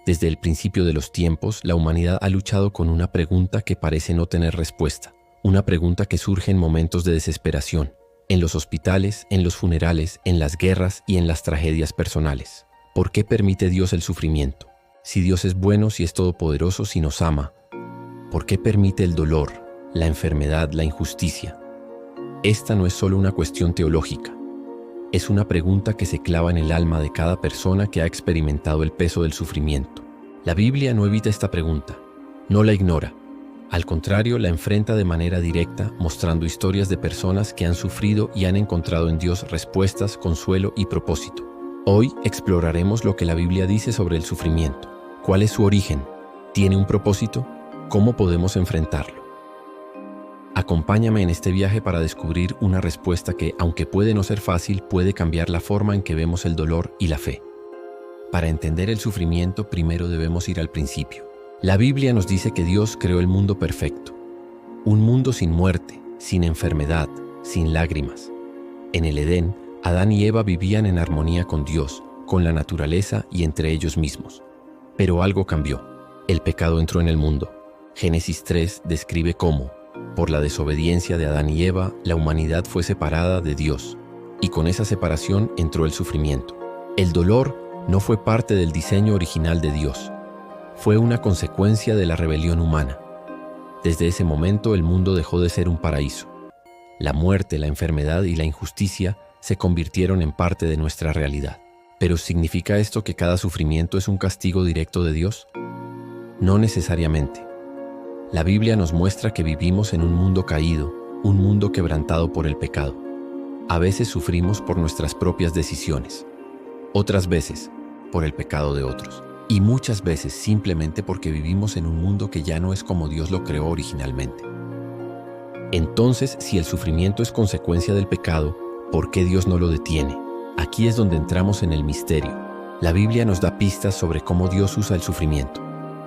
Desde el principio de los tiempos, la humanidad ha luchado con una pregunta que parece no tener respuesta. Una pregunta que surge en momentos de desesperación, en los hospitales, en los funerales, en las guerras y en las tragedias personales. ¿Por qué permite Dios el sufrimiento? Si Dios es bueno, si es todopoderoso, si nos ama, ¿por qué permite el dolor, la enfermedad, la injusticia? Esta no es solo una cuestión teológica. Es una pregunta que se clava en el alma de cada persona que ha experimentado el peso del sufrimiento. La Biblia no evita esta pregunta, no la ignora. Al contrario, la enfrenta de manera directa, mostrando historias de personas que han sufrido y han encontrado en Dios respuestas, consuelo y propósito. Hoy exploraremos lo que la Biblia dice sobre el sufrimiento. ¿Cuál es su origen? ¿Tiene un propósito? ¿Cómo podemos enfrentarlo? Acompáñame en este viaje para descubrir una respuesta que, aunque puede no ser fácil, puede cambiar la forma en que vemos el dolor y la fe. Para entender el sufrimiento, primero debemos ir al principio. La Biblia nos dice que Dios creó el mundo perfecto. Un mundo sin muerte, sin enfermedad, sin lágrimas. En el Edén, Adán y Eva vivían en armonía con Dios, con la naturaleza y entre ellos mismos. Pero algo cambió. El pecado entró en el mundo. Génesis 3 describe cómo, por la desobediencia de Adán y Eva, la humanidad fue separada de Dios, y con esa separación entró el sufrimiento. El dolor no fue parte del diseño original de Dios. Fue una consecuencia de la rebelión humana. Desde ese momento el mundo dejó de ser un paraíso. La muerte, la enfermedad y la injusticia se convirtieron en parte de nuestra realidad. ¿Pero significa esto que cada sufrimiento es un castigo directo de Dios? No necesariamente. La Biblia nos muestra que vivimos en un mundo caído, un mundo quebrantado por el pecado. A veces sufrimos por nuestras propias decisiones, otras veces por el pecado de otros. Y muchas veces simplemente porque vivimos en un mundo que ya no es como Dios lo creó originalmente. Entonces, si el sufrimiento es consecuencia del pecado, ¿por qué Dios no lo detiene? Aquí es donde entramos en el misterio. La Biblia nos da pistas sobre cómo Dios usa el sufrimiento,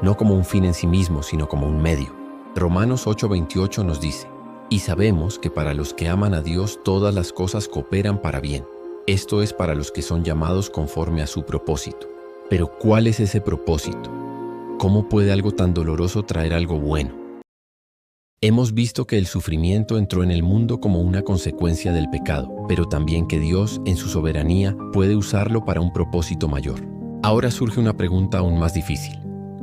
no como un fin en sí mismo, sino como un medio. Romanos 8:28 nos dice: y sabemos que para los que aman a Dios todas las cosas cooperan para bien. Esto es para los que son llamados conforme a su propósito. Pero ¿cuál es ese propósito? ¿Cómo puede algo tan doloroso traer algo bueno? Hemos visto que el sufrimiento entró en el mundo como una consecuencia del pecado, pero también que Dios, en su soberanía, puede usarlo para un propósito mayor. Ahora surge una pregunta aún más difícil.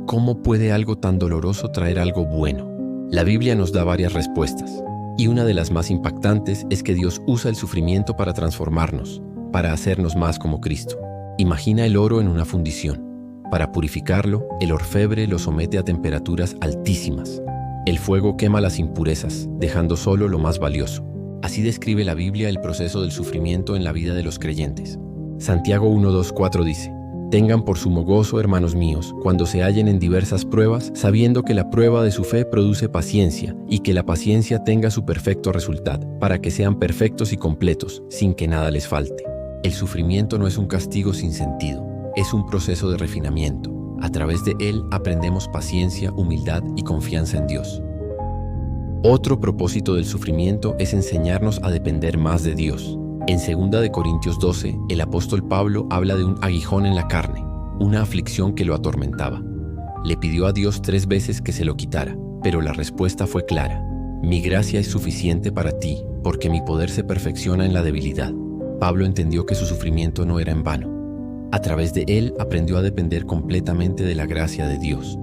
¿Cómo puede algo tan doloroso traer algo bueno? La Biblia nos da varias respuestas, y una de las más impactantes es que Dios usa el sufrimiento para transformarnos, para hacernos más como Cristo. Imagina el oro en una fundición. Para purificarlo, el orfebre lo somete a temperaturas altísimas. El fuego quema las impurezas, dejando solo lo más valioso. Así describe la Biblia el proceso del sufrimiento en la vida de los creyentes. Santiago 1:2-4 dice: tengan por sumo gozo, hermanos míos, cuando se hallen en diversas pruebas, sabiendo que la prueba de su fe produce paciencia, y que la paciencia tenga su perfecto resultado, para que sean perfectos y completos, sin que nada les falte. El sufrimiento no es un castigo sin sentido, es un proceso de refinamiento. A través de él aprendemos paciencia, humildad y confianza en Dios. Otro propósito del sufrimiento es enseñarnos a depender más de Dios. En 2 Corintios 12, el apóstol Pablo habla de un aguijón en la carne, una aflicción que lo atormentaba. Le pidió a Dios 3 veces que se lo quitara, pero la respuesta fue clara: mi gracia es suficiente para ti, porque mi poder se perfecciona en la debilidad. Pablo entendió que su sufrimiento no era en vano. A través de él aprendió a depender completamente de la gracia de Dios.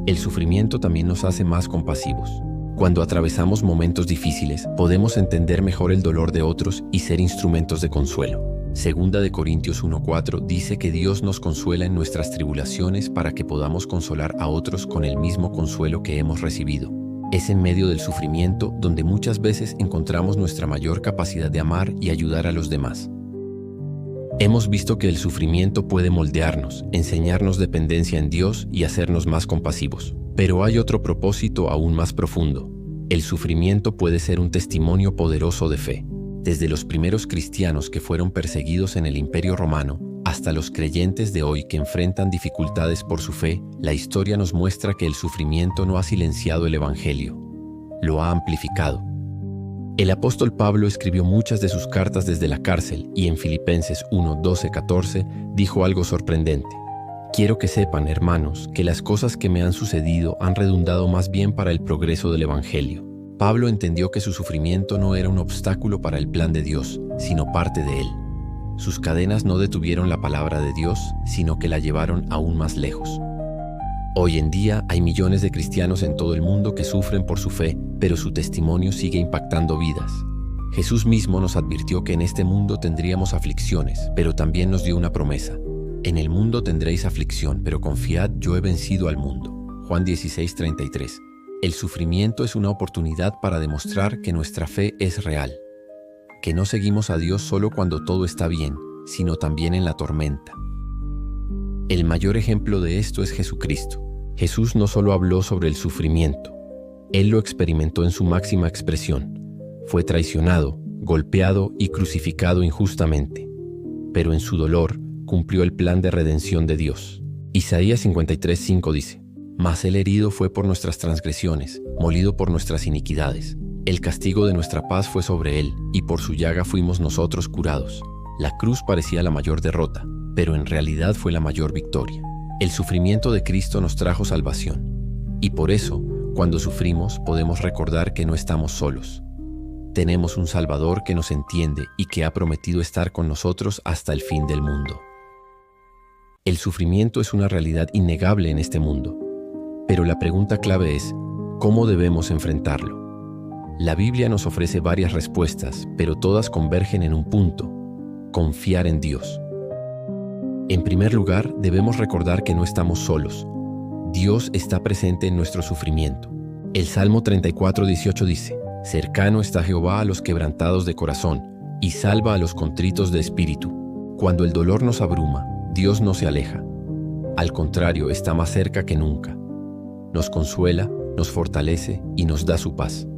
El sufrimiento también nos hace más compasivos. Cuando atravesamos momentos difíciles, podemos entender mejor el dolor de otros y ser instrumentos de consuelo. 2 Corintios 1:4 dice que Dios nos consuela en nuestras tribulaciones para que podamos consolar a otros con el mismo consuelo que hemos recibido. Es en medio del sufrimiento donde muchas veces encontramos nuestra mayor capacidad de amar y ayudar a los demás. Hemos visto que el sufrimiento puede moldearnos, enseñarnos dependencia en Dios y hacernos más compasivos. Pero hay otro propósito aún más profundo. El sufrimiento puede ser un testimonio poderoso de fe. Desde los primeros cristianos que fueron perseguidos en el Imperio Romano, hasta los creyentes de hoy que enfrentan dificultades por su fe, la historia nos muestra que el sufrimiento no ha silenciado el Evangelio, lo ha amplificado. El apóstol Pablo escribió muchas de sus cartas desde la cárcel y en Filipenses 1:12-14 dijo algo sorprendente: Quiero que sepan, hermanos, que las cosas que me han sucedido han redundado más bien para el progreso del Evangelio. Pablo entendió que su sufrimiento no era un obstáculo para el plan de Dios, sino parte de él. Sus cadenas no detuvieron la palabra de Dios, sino que la llevaron aún más lejos. Hoy en día hay millones de cristianos en todo el mundo que sufren por su fe, pero su testimonio sigue impactando vidas. Jesús mismo nos advirtió que en este mundo tendríamos aflicciones, pero también nos dio una promesa. En el mundo tendréis aflicción, pero confiad, yo he vencido al mundo. Juan 16:33. El sufrimiento es una oportunidad para demostrar que nuestra fe es real, que no seguimos a Dios solo cuando todo está bien, sino también en la tormenta. El mayor ejemplo de esto es Jesucristo. Jesús no solo habló sobre el sufrimiento, Él lo experimentó en su máxima expresión. Fue traicionado, golpeado y crucificado injustamente, pero en su dolor cumplió el plan de redención de Dios. Isaías 53:5 dice: Mas el herido fue por nuestras transgresiones, molido por nuestras iniquidades. El castigo de nuestra paz fue sobre él, y por su llaga fuimos nosotros curados. La cruz parecía la mayor derrota, pero en realidad fue la mayor victoria. El sufrimiento de Cristo nos trajo salvación, y por eso, cuando sufrimos, podemos recordar que no estamos solos. Tenemos un Salvador que nos entiende y que ha prometido estar con nosotros hasta el fin del mundo. El sufrimiento es una realidad innegable en este mundo, pero la pregunta clave es, ¿cómo debemos enfrentarlo? La Biblia nos ofrece varias respuestas, pero todas convergen en un punto: confiar en Dios. En primer lugar, debemos recordar que no estamos solos. Dios está presente en nuestro sufrimiento. El Salmo 34:18 dice: Cercano está Jehová a los quebrantados de corazón, y salva a los contritos de espíritu. Cuando el dolor nos abruma, Dios no se aleja. Al contrario, está más cerca que nunca. Nos consuela, nos fortalece y nos da su paz.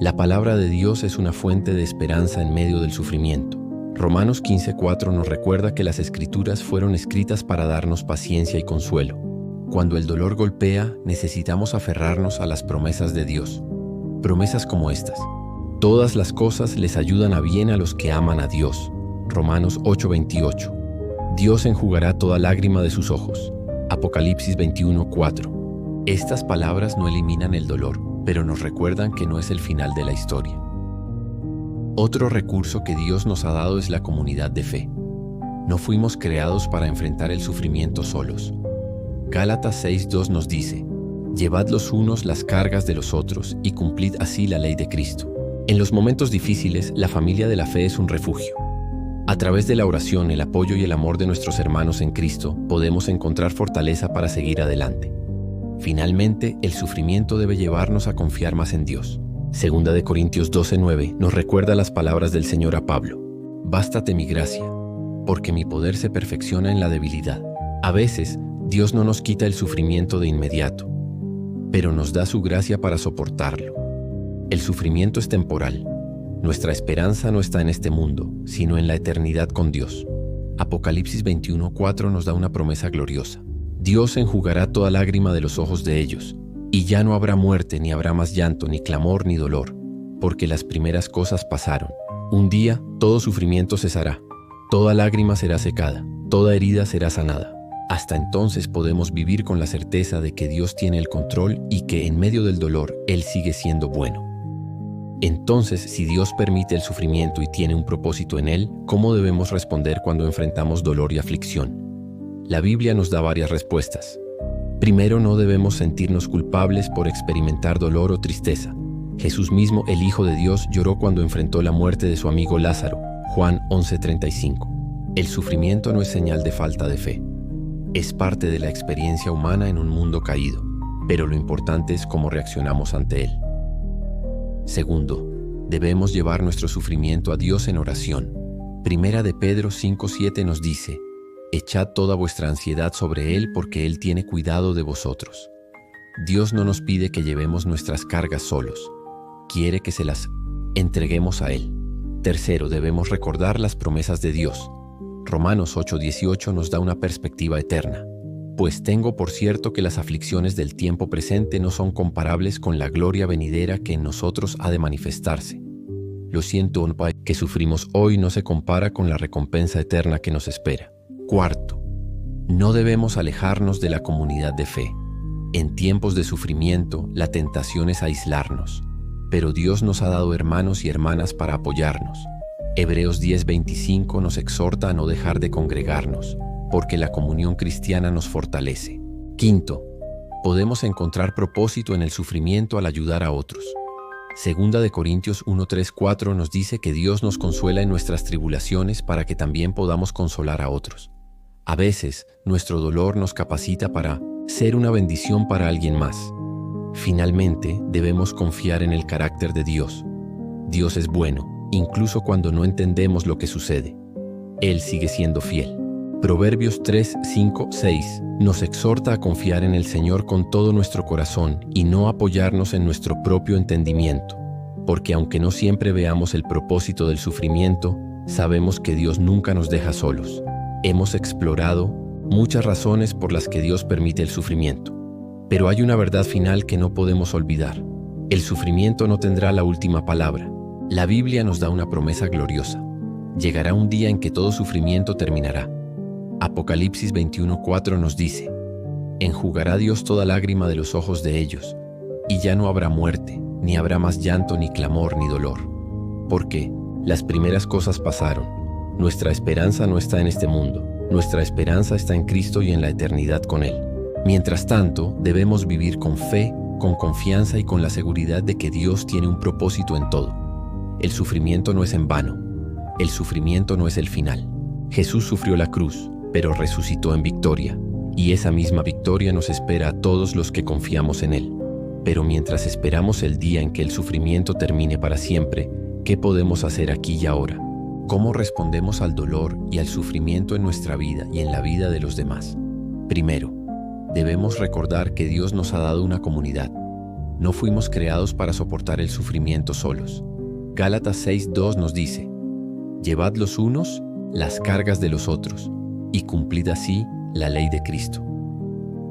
La palabra de Dios es una fuente de esperanza en medio del sufrimiento. Romanos 15:4 nos recuerda que las Escrituras fueron escritas para darnos paciencia y consuelo. Cuando el dolor golpea, necesitamos aferrarnos a las promesas de Dios. Promesas como estas: todas las cosas les ayudan a bien a los que aman a Dios. Romanos 8:28. Dios enjugará toda lágrima de sus ojos. Apocalipsis 21:4. Estas palabras no eliminan el dolor, pero nos recuerdan que no es el final de la historia. Otro recurso que Dios nos ha dado es la comunidad de fe. No fuimos creados para enfrentar el sufrimiento solos. Gálatas 6:2 nos dice: Llevad los unos las cargas de los otros y cumplid así la ley de Cristo. En los momentos difíciles, la familia de la fe es un refugio. A través de la oración, el apoyo y el amor de nuestros hermanos en Cristo, podemos encontrar fortaleza para seguir adelante. Finalmente, el sufrimiento debe llevarnos a confiar más en Dios. Segunda de Corintios 12:9 nos recuerda las palabras del Señor a Pablo: Bástate mi gracia, porque mi poder se perfecciona en la debilidad. A veces, Dios no nos quita el sufrimiento de inmediato, pero nos da su gracia para soportarlo. El sufrimiento es temporal. Nuestra esperanza no está en este mundo, sino en la eternidad con Dios. Apocalipsis 21:4 nos da una promesa gloriosa: Dios enjugará toda lágrima de los ojos de ellos, y ya no habrá muerte, ni habrá más llanto, ni clamor, ni dolor, porque las primeras cosas pasaron. Un día todo sufrimiento cesará, toda lágrima será secada, toda herida será sanada. Hasta entonces podemos vivir con la certeza de que Dios tiene el control y que en medio del dolor Él sigue siendo bueno. Entonces, si Dios permite el sufrimiento y tiene un propósito en él, ¿cómo debemos responder cuando enfrentamos dolor y aflicción? La Biblia nos da varias respuestas. Primero, no debemos sentirnos culpables por experimentar dolor o tristeza. Jesús mismo, el Hijo de Dios, lloró cuando enfrentó la muerte de su amigo Lázaro. Juan 11:35. El sufrimiento no es señal de falta de fe. Es parte de la experiencia humana en un mundo caído, pero lo importante es cómo reaccionamos ante él. Segundo, debemos llevar nuestro sufrimiento a Dios en oración. Primera de Pedro 5:7 nos dice: Echad toda vuestra ansiedad sobre Él porque Él tiene cuidado de vosotros. Dios no nos pide que llevemos nuestras cargas solos. Quiere que se las entreguemos a Él. Tercero, debemos recordar las promesas de Dios. Romanos 8:18 nos da una perspectiva eterna. Pues tengo por cierto que las aflicciones del tiempo presente no son comparables con la gloria venidera que en nosotros ha de manifestarse. Lo siento, que sufrimos hoy no se compara con la recompensa eterna que nos espera. Cuarto, No debemos alejarnos de la comunidad de fe. En tiempos de sufrimiento, la tentación es aislarnos, pero Dios nos ha dado hermanos y hermanas para apoyarnos. Hebreos 10:25 nos exhorta a no dejar de congregarnos, porque la comunión cristiana nos fortalece. Quinto, podemos encontrar propósito en el sufrimiento al ayudar a otros. Segunda de Corintios 1:3-4 nos dice que Dios nos consuela en nuestras tribulaciones para que también podamos consolar a otros. A veces, nuestro dolor nos capacita para ser una bendición para alguien más. Finalmente, debemos confiar en el carácter de Dios. Dios es bueno, incluso cuando no entendemos lo que sucede. Él sigue siendo fiel. Proverbios 3:5-6 nos exhorta a confiar en el Señor con todo nuestro corazón y no apoyarnos en nuestro propio entendimiento, porque aunque no siempre veamos el propósito del sufrimiento, sabemos que Dios nunca nos deja solos. Hemos explorado muchas razones por las que Dios permite el sufrimiento, pero hay una verdad final que no podemos olvidar. El sufrimiento no tendrá la última palabra. La Biblia nos da una promesa gloriosa. Llegará un día en que todo sufrimiento terminará. Apocalipsis 21:4 nos dice: enjugará Dios toda lágrima de los ojos de ellos, y ya no habrá muerte, ni habrá más llanto, ni clamor, ni dolor. Porque las primeras cosas pasaron. Nuestra esperanza no está en este mundo. Nuestra esperanza está en Cristo y en la eternidad con Él. Mientras tanto, debemos vivir con fe, con confianza y con la seguridad de que Dios tiene un propósito en todo. El sufrimiento no es en vano. El sufrimiento no es el final. Jesús sufrió la cruz, pero resucitó en victoria, y esa misma victoria nos espera a todos los que confiamos en Él. Pero mientras esperamos el día en que el sufrimiento termine para siempre, ¿qué podemos hacer aquí y ahora? ¿Cómo respondemos al dolor y al sufrimiento en nuestra vida y en la vida de los demás? Primero, debemos recordar que Dios nos ha dado una comunidad. No fuimos creados para soportar el sufrimiento solos. Gálatas 6:2 nos dice: llevad los unos las cargas de los otros, y cumplid así la ley de Cristo.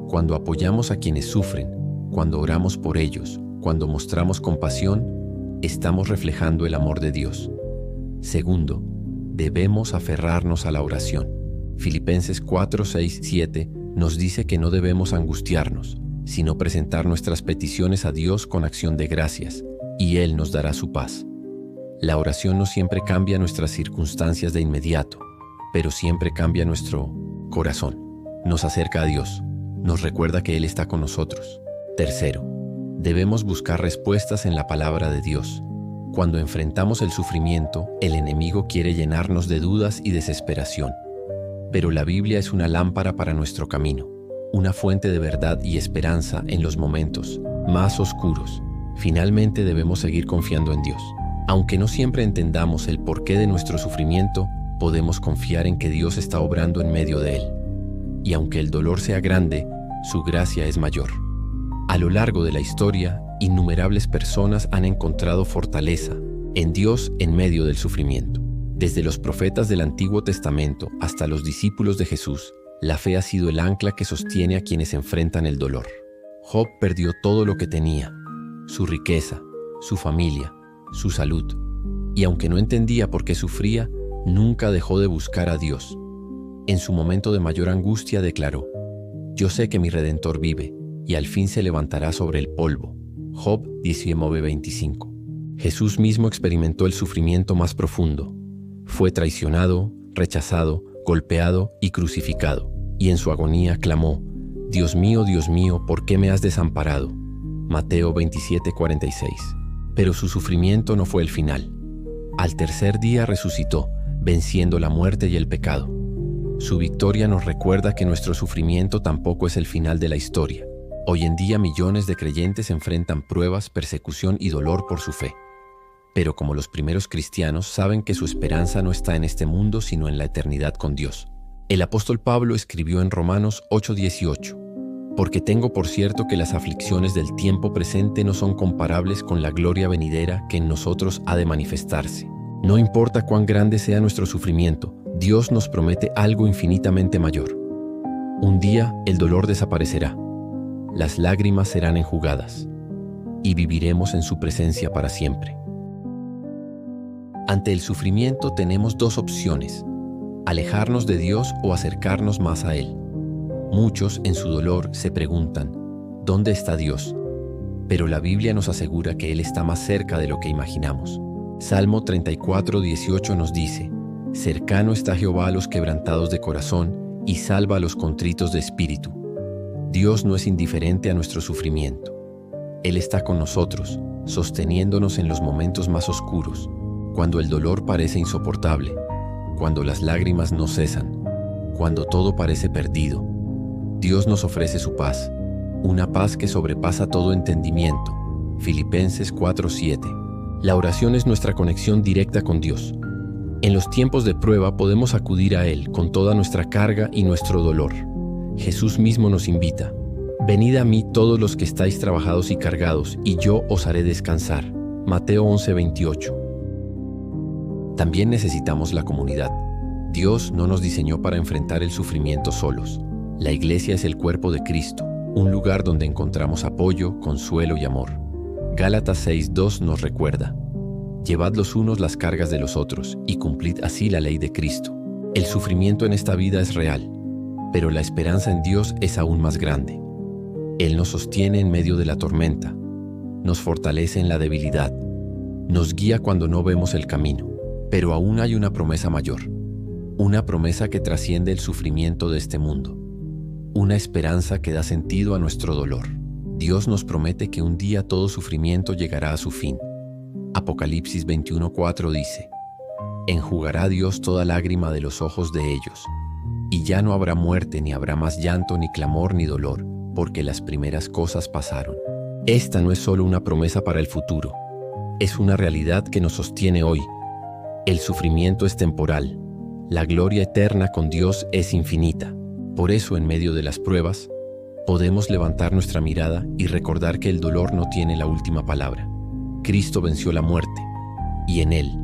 Cuando apoyamos a quienes sufren, cuando oramos por ellos, cuando mostramos compasión, estamos reflejando el amor de Dios. Segundo, debemos aferrarnos a la oración. Filipenses 4:6-7 nos dice que no debemos angustiarnos, sino presentar nuestras peticiones a Dios con acción de gracias, y Él nos dará su paz. La oración no siempre cambia nuestras circunstancias de inmediato, pero siempre cambia nuestro corazón. Nos acerca a Dios, nos recuerda que Él está con nosotros. Tercero, debemos buscar respuestas en la palabra de Dios. Cuando enfrentamos el sufrimiento, el enemigo quiere llenarnos de dudas y desesperación. Pero la Biblia es una lámpara para nuestro camino, una fuente de verdad y esperanza en los momentos más oscuros. Finalmente debemos seguir confiando en Dios. Aunque no siempre entendamos el porqué de nuestro sufrimiento, podemos confiar en que Dios está obrando en medio de él. Y aunque el dolor sea grande, su gracia es mayor. A lo largo de la historia, innumerables personas han encontrado fortaleza en Dios en medio del sufrimiento. Desde los profetas del Antiguo Testamento hasta los discípulos de Jesús, la fe ha sido el ancla que sostiene a quienes enfrentan el dolor. Job perdió todo lo que tenía: su riqueza, su familia, su salud. Y aunque no entendía por qué sufría, nunca dejó de buscar a Dios. En su momento de mayor angustia declaró: yo sé que mi Redentor vive, y al fin se levantará sobre el polvo. Job 19:25. Jesús mismo experimentó el sufrimiento más profundo. Fue traicionado, rechazado, golpeado y crucificado, y en su agonía clamó: Dios mío, ¿por qué me has desamparado? Mateo 27:46. Pero su sufrimiento no fue el final. Al tercer día resucitó, venciendo la muerte y el pecado. Su victoria nos recuerda que nuestro sufrimiento tampoco es el final de la historia. Hoy en día millones de creyentes enfrentan pruebas, persecución y dolor por su fe. Pero como los primeros cristianos, saben que su esperanza no está en este mundo, sino en la eternidad con Dios. El apóstol Pablo escribió en Romanos 8:18: porque tengo por cierto que las aflicciones del tiempo presente no son comparables con la gloria venidera que en nosotros ha de manifestarse. No importa cuán grande sea nuestro sufrimiento, Dios nos promete algo infinitamente mayor. Un día el dolor desaparecerá, las lágrimas serán enjugadas, y viviremos en su presencia para siempre. Ante el sufrimiento tenemos dos opciones: alejarnos de Dios o acercarnos más a Él. Muchos, en su dolor, se preguntan, ¿dónde está Dios? Pero la Biblia nos asegura que Él está más cerca de lo que imaginamos. Salmo 34:18 nos dice, cercano está Jehová a los quebrantados de corazón y salva a los contritos de espíritu. Dios no es indiferente a nuestro sufrimiento. Él está con nosotros, sosteniéndonos en los momentos más oscuros, cuando el dolor parece insoportable, cuando las lágrimas no cesan, cuando todo parece perdido. Dios nos ofrece su paz, una paz que sobrepasa todo entendimiento. Filipenses 4:7. La oración es nuestra conexión directa con Dios. En los tiempos de prueba podemos acudir a Él con toda nuestra carga y nuestro dolor. Jesús mismo nos invita, venid a mí todos los que estáis trabajados y cargados, y yo os haré descansar. Mateo 11:28. También necesitamos la comunidad. Dios no nos diseñó para enfrentar el sufrimiento solos. La iglesia es el cuerpo de Cristo, un lugar donde encontramos apoyo, consuelo y amor. Gálatas 6:2 nos recuerda, llevad los unos las cargas de los otros y cumplid así la ley de Cristo. El sufrimiento en esta vida es real, pero la esperanza en Dios es aún más grande. Él nos sostiene en medio de la tormenta, nos fortalece en la debilidad, nos guía cuando no vemos el camino. Pero aún hay una promesa mayor, una promesa que trasciende el sufrimiento de este mundo, una esperanza que da sentido a nuestro dolor. Dios nos promete que un día todo sufrimiento llegará a su fin. Apocalipsis 21:4 dice, enjugará Dios toda lágrima de los ojos de ellos, y ya no habrá muerte, ni habrá más llanto, ni clamor, ni dolor, porque las primeras cosas pasaron. Esta no es solo una promesa para el futuro, es una realidad que nos sostiene hoy. El sufrimiento es temporal, la gloria eterna con Dios es infinita. Por eso, en medio de las pruebas, podemos levantar nuestra mirada y recordar que el dolor no tiene la última palabra. Cristo venció la muerte, y en Él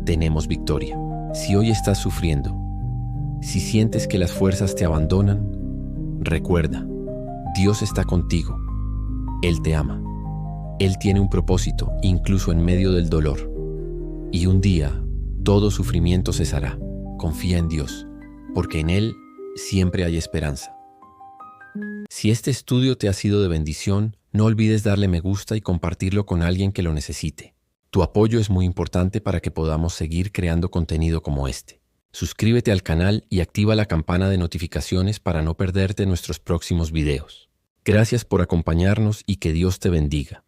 tenemos victoria. Si hoy estás sufriendo, si sientes que las fuerzas te abandonan, recuerda, Dios está contigo. Él te ama. Él tiene un propósito, incluso en medio del dolor. Y un día, todo sufrimiento cesará. Confía en Dios, porque en Él siempre hay esperanza. Si este estudio te ha sido de bendición, no olvides darle me gusta y compartirlo con alguien que lo necesite. Tu apoyo es muy importante para que podamos seguir creando contenido como este. Suscríbete al canal y activa la campana de notificaciones para no perderte nuestros próximos videos. Gracias por acompañarnos y que Dios te bendiga.